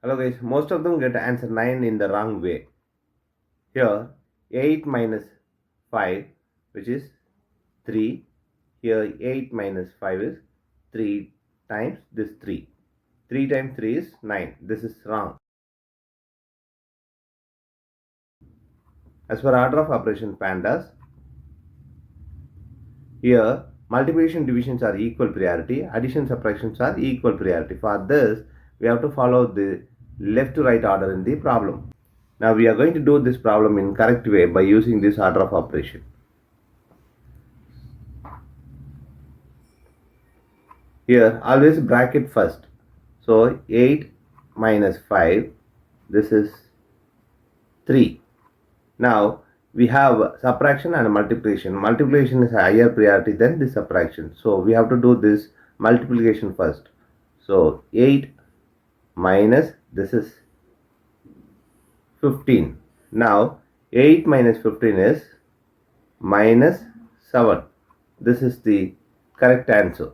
Hello guys, most of them get answer 9 in the wrong way. Here 8 minus 5, which is 3. Here 8 minus 5 is 3 times this 3. 3 times 3 is 9. This is wrong. As for order of operation PEMDAS, here multiplication divisions are equal priority, addition subtractions are equal priority. For this, we have to follow the left to right order in the problem. Now we are going to do this problem in correct way by using this order of operation. Here always bracket first. So 8 minus 5, this is 3. Now we have subtraction and multiplication. Multiplication is a higher priority than the subtraction. So we have to do this multiplication first. So 8 minus, this is 15. Now 8 minus 15 is minus 7. This is the correct answer.